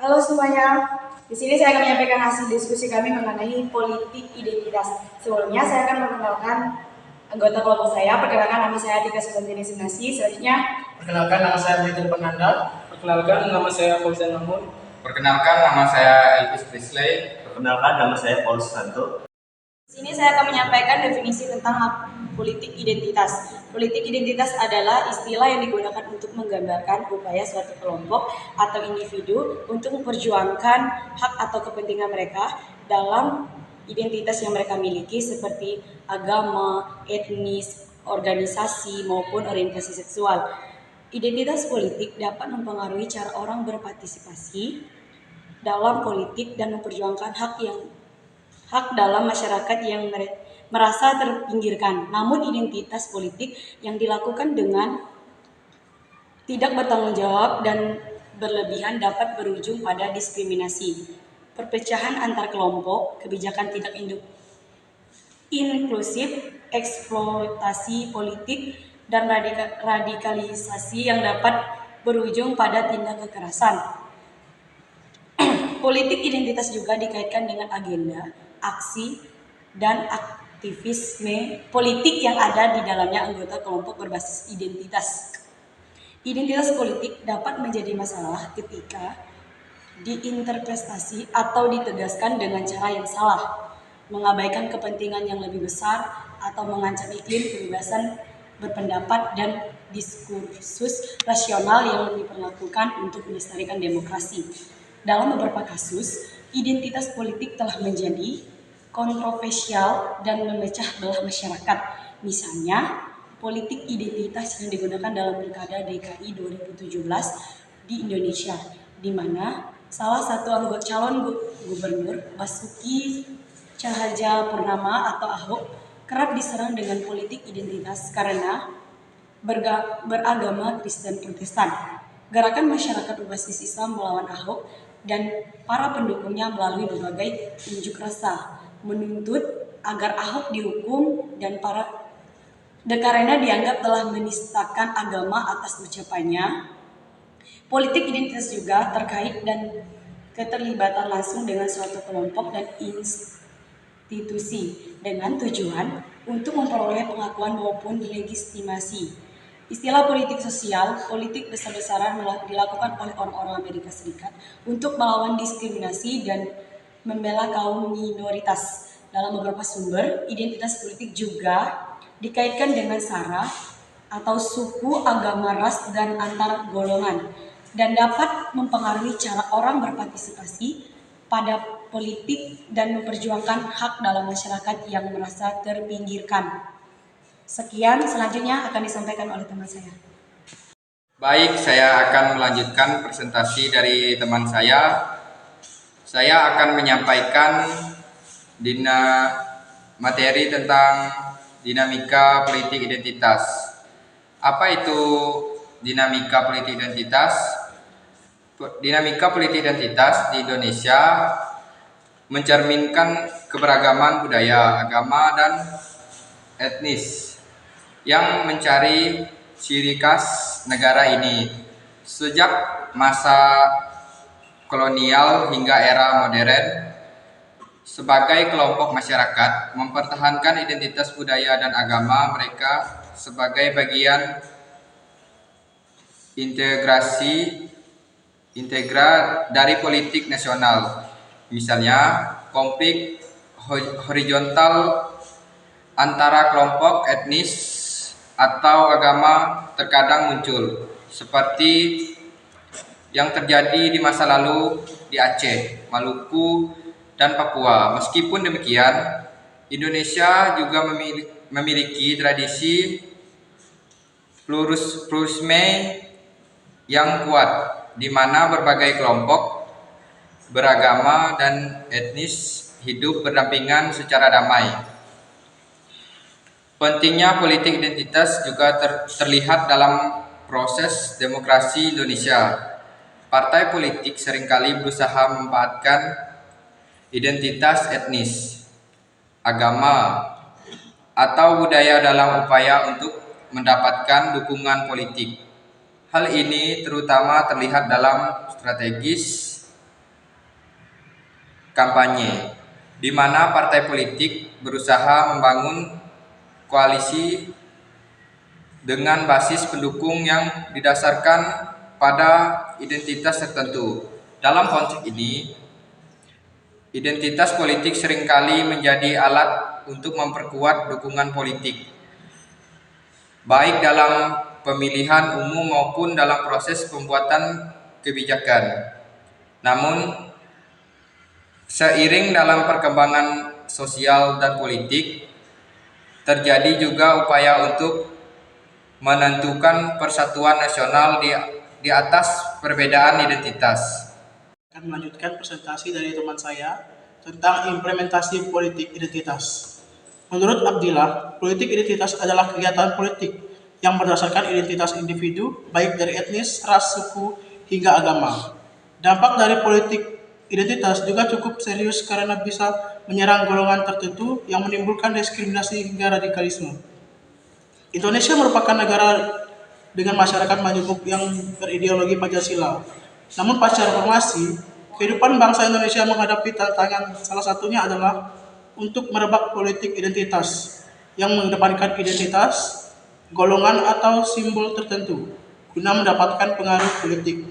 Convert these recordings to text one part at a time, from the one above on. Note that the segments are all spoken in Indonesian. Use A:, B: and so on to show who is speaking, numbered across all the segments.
A: Halo semuanya, di sini saya akan menyampaikan hasil diskusi kami mengenai politik identitas. Sebelumnya saya akan memperkenalkan anggota kelompok saya. Perkenalkan, nama saya Tika Susanti Sinasi. Selanjutnya,
B: perkenalkan, nama saya Michael Penanda.
C: Perkenalkan, nama saya Fauzan Mahmud.
D: Perkenalkan, nama saya Elvis Presley.
E: Perkenalkan, nama saya Paul Santo.
A: Di sini saya akan menyampaikan definisi tentang politik identitas. Politik identitas adalah istilah yang digunakan untuk menggambarkan upaya suatu kelompok atau individu untuk memperjuangkan hak atau kepentingan mereka dalam identitas yang mereka miliki seperti agama, etnis, organisasi, maupun orientasi seksual. Identitas politik dapat mempengaruhi cara orang berpartisipasi dalam politik dan memperjuangkan hak dalam masyarakat yang merasa terpinggirkan. Namun identitas politik yang dilakukan dengan tidak bertanggung jawab dan berlebihan dapat berujung pada diskriminasi, perpecahan antar kelompok, kebijakan tidak inklusif, eksploitasi politik, dan radikalisasi yang dapat berujung pada tindak kekerasan. Politik identitas juga dikaitkan dengan agenda, aksi, dan aktivisme politik yang ada di dalamnya anggota kelompok berbasis identitas. Identitas politik dapat menjadi masalah ketika diinterpretasi atau ditegaskan dengan cara yang salah, mengabaikan kepentingan yang lebih besar, atau mengancam iklim kebebasan berpendapat dan diskursus rasional yang diperlakukan untuk melestarikan demokrasi. Dalam beberapa kasus, identitas politik telah menjadi kontroversial dan memecah belah masyarakat. Misalnya, politik identitas yang digunakan dalam Pilkada DKI 2017 di Indonesia, di mana salah satu anggota calon gubernur Basuki Cahayapurnama atau Ahok kerap diserang dengan politik identitas karena beragama Kristen Protestan. Gerakan masyarakat berbasis Islam melawan Ahok dan para pendukungnya melalui berbagai unjuk rasa menuntut agar Ahok dihukum dan karena dianggap telah menistakan agama atas ucapannya. Politik identitas juga terkait dan keterlibatan langsung dengan suatu kelompok dan institusi dengan tujuan untuk memperoleh pengakuan maupun legitimasi. Istilah politik sosial, politik besar-besaran dilakukan oleh orang-orang Amerika Serikat untuk melawan diskriminasi dan membela kaum minoritas. Dalam beberapa sumber, identitas politik juga dikaitkan dengan sara atau suku, agama, ras, dan antar golongan, dan dapat mempengaruhi cara orang berpartisipasi pada politik dan memperjuangkan hak dalam masyarakat yang merasa terpinggirkan. Sekian, selanjutnya akan disampaikan oleh teman saya.
D: Baik, saya akan melanjutkan presentasi dari teman saya. Saya akan menyampaikan materi tentang dinamika politik identitas. Apa itu dinamika politik identitas? Dinamika politik identitas di Indonesia mencerminkan keberagaman budaya, agama, dan etnis yang mencari ciri khas negara ini sejak masa kolonial hingga era modern. Sebagai kelompok masyarakat mempertahankan identitas budaya dan agama mereka sebagai bagian integra dari politik nasional. Misalnya, konflik horizontal antara kelompok etnis atau agama terkadang muncul, seperti yang terjadi di masa lalu di Aceh, Maluku, dan Papua. Meskipun demikian, Indonesia juga memiliki tradisi pluralisme yang kuat, di mana berbagai kelompok beragama dan etnis hidup berdampingan secara damai. Pentingnya politik identitas juga terlihat dalam proses demokrasi Indonesia. Partai politik seringkali berusaha memanfaatkan identitas etnis, agama, atau budaya dalam upaya untuk mendapatkan dukungan politik. Hal ini terutama terlihat dalam strategis kampanye, di mana partai politik berusaha membangun koalisi dengan basis pendukung yang didasarkan pada identitas tertentu. Dalam konteks ini, identitas politik seringkali menjadi alat untuk memperkuat dukungan politik, baik dalam pemilihan umum maupun dalam proses pembuatan kebijakan. Namun, seiring dalam perkembangan sosial dan politik, terjadi juga upaya untuk menentukan persatuan nasional di atas perbedaan identitas.
B: Akan melanjutkan presentasi dari teman saya tentang implementasi politik identitas. Menurut Abdillah, politik identitas adalah kegiatan politik yang berdasarkan identitas individu, baik dari etnis, ras, suku, hingga agama. Dampak dari politik identitas juga cukup serius karena bisa menyerang golongan tertentu yang menimbulkan diskriminasi hingga radikalisme. Indonesia merupakan negara dengan masyarakat majemuk yang berideologi Pancasila. Namun pasca reformasi, kehidupan bangsa Indonesia menghadapi tantangan, salah satunya adalah untuk merebak politik identitas yang mengedepankan identitas, golongan atau simbol tertentu guna mendapatkan pengaruh politik.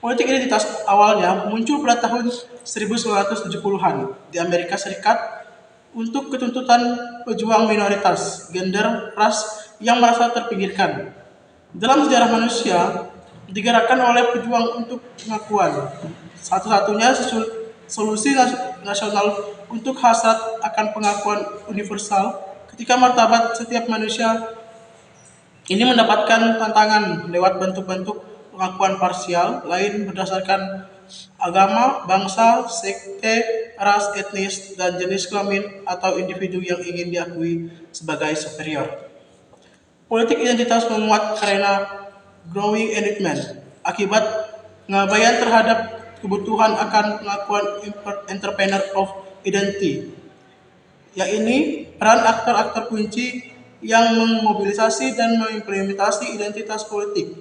B: Politik identitas awalnya muncul pada tahun 1970-an di Amerika Serikat untuk ketuntutan pejuang minoritas, gender, ras yang merasa terpinggirkan. Dalam sejarah manusia, digerakkan oleh pejuang untuk pengakuan. Satu-satunya solusi nasional untuk hasrat akan pengakuan universal ketika martabat setiap manusia ini mendapatkan tantangan lewat bentuk-bentuk pengakuan parsial lain berdasarkan agama, bangsa, sekte, ras, etnis, dan jenis kelamin atau individu yang ingin diakui sebagai superior. Politik identitas menguat karena growing enlightenment akibat pengabaian terhadap kebutuhan akan pengakuan entrepreneur of identity, yaitu peran aktor-aktor kunci yang memobilisasi dan mengimplementasi identitas politik.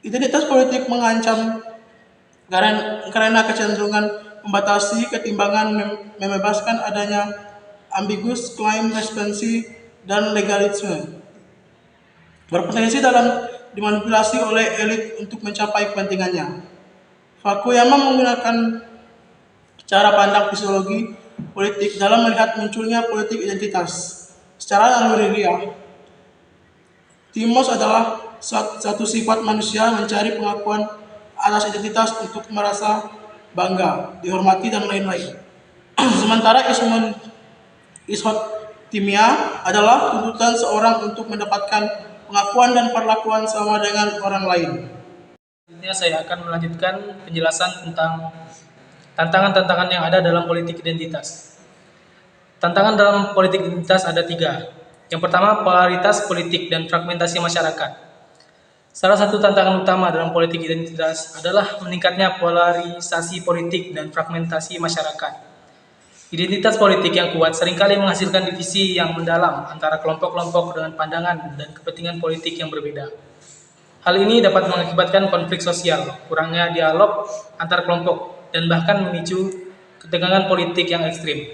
B: Identitas politik mengancam karena kecenderungan membatasi ketimbangan membebaskan adanya ambigus claim responsi dan legalisme berpotensi dalam dimanipulasi oleh elit untuk mencapai kepentingannya. Fukuyama menggunakan cara pandang fisiologi politik dalam melihat munculnya politik identitas. Secara naluriah, timos adalah satu sifat manusia mencari pengakuan atas identitas untuk merasa bangga, dihormati, dan lain-lain. Sementara ishotimia adalah tuntutan seorang untuk mendapatkan pengakuan dan perlakuan sama dengan orang lain.
C: Selanjutnya saya akan melanjutkan penjelasan tentang tantangan-tantangan yang ada dalam politik identitas. Tantangan dalam politik identitas ada 3. Yang pertama, polaritas politik dan fragmentasi masyarakat. Salah satu tantangan utama dalam politik identitas adalah meningkatnya polarisasi politik dan fragmentasi masyarakat. Identitas politik yang kuat seringkali menghasilkan divisi yang mendalam antara kelompok-kelompok dengan pandangan dan kepentingan politik yang berbeda. Hal ini dapat mengakibatkan konflik sosial, kurangnya dialog antar kelompok, dan bahkan memicu ketegangan politik yang ekstrim.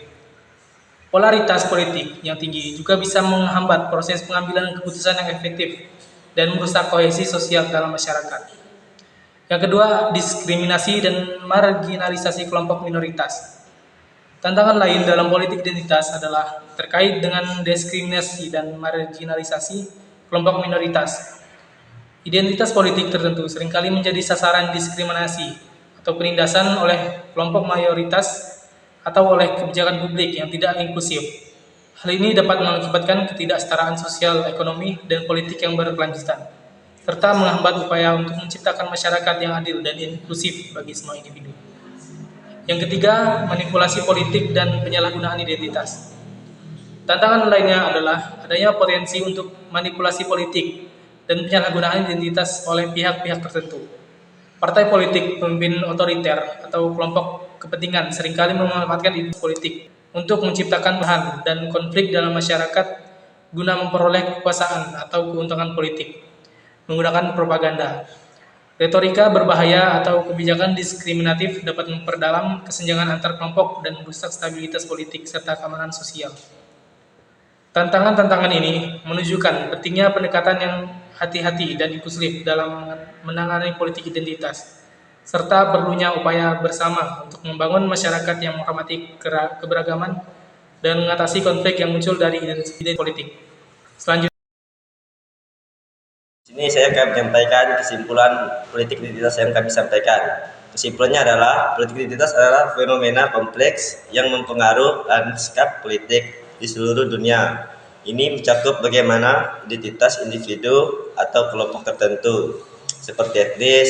C: Polaritas politik yang tinggi juga bisa menghambat proses pengambilan keputusan yang efektif dan merusak kohesi sosial dalam masyarakat. Yang kedua, diskriminasi dan marginalisasi kelompok minoritas. Tantangan lain dalam politik identitas adalah terkait dengan diskriminasi dan marginalisasi kelompok minoritas. Identitas politik tertentu seringkali menjadi sasaran diskriminasi atau penindasan oleh kelompok mayoritas atau oleh kebijakan publik yang tidak inklusif. Hal ini dapat mengakibatkan ketidaksetaraan sosial, ekonomi, dan politik yang berkelanjutan, serta menghambat upaya untuk menciptakan masyarakat yang adil dan inklusif bagi semua individu. Yang ketiga, manipulasi politik dan penyalahgunaan identitas. Tantangan lainnya adalah adanya potensi untuk manipulasi politik dan penyalahgunaan identitas oleh pihak-pihak tertentu. Partai politik, pemimpin otoriter, atau kelompok kepentingan seringkali memanfaatkan identitas politik untuk menciptakan bahan dan konflik dalam masyarakat guna memperoleh kekuasaan atau keuntungan politik menggunakan propaganda. Retorika berbahaya atau kebijakan diskriminatif dapat memperdalam kesenjangan antar kelompok dan merusak stabilitas politik serta keamanan sosial. Tantangan-tantangan ini menunjukkan pentingnya pendekatan yang hati-hati dan inklusif dalam menangani politik identitas, serta perlunya upaya bersama untuk membangun masyarakat yang menghormati keberagaman dan mengatasi konflik yang muncul dari identitas politik. Selanjutnya,
E: Sini saya akan menyampaikan kesimpulan politik identitas yang kami sampaikan. Kesimpulannya adalah politik identitas adalah fenomena kompleks yang mempengaruhi lanskap politik di seluruh dunia. Ini mencakup bagaimana identitas individu atau kelompok tertentu seperti etnis,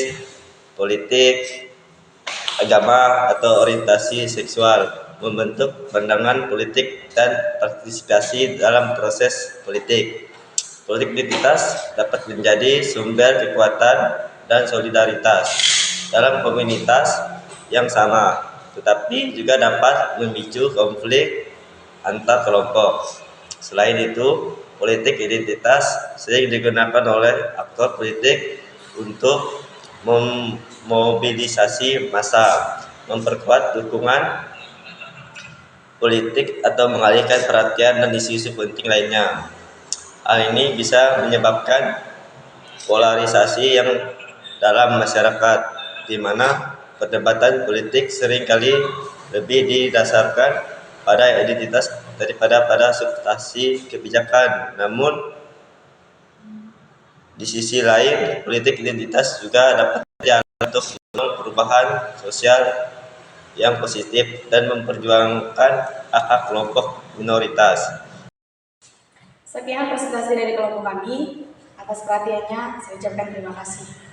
E: politik, agama, atau orientasi seksual membentuk pandangan politik dan partisipasi dalam proses politik. Politik identitas dapat menjadi sumber kekuatan dan solidaritas dalam komunitas yang sama, tetapi juga dapat memicu konflik antar kelompok. Selain itu, politik identitas sering digunakan oleh aktor politik untuk memobilisasi massa, memperkuat dukungan politik atau mengalihkan perhatian dan isu-isu penting lainnya. Hal ini bisa menyebabkan polarisasi yang dalam masyarakat, di mana perdebatan politik seringkali lebih didasarkan pada identitas daripada pada substansi kebijakan. Namun, di sisi lain, politik identitas juga dapat dianggap untuk mendorong perubahan sosial yang positif dan memperjuangkan hak-hak kelompok minoritas.
A: Sekian presentasi dari kelompok kami. Atas perhatiannya, saya ucapkan terima kasih.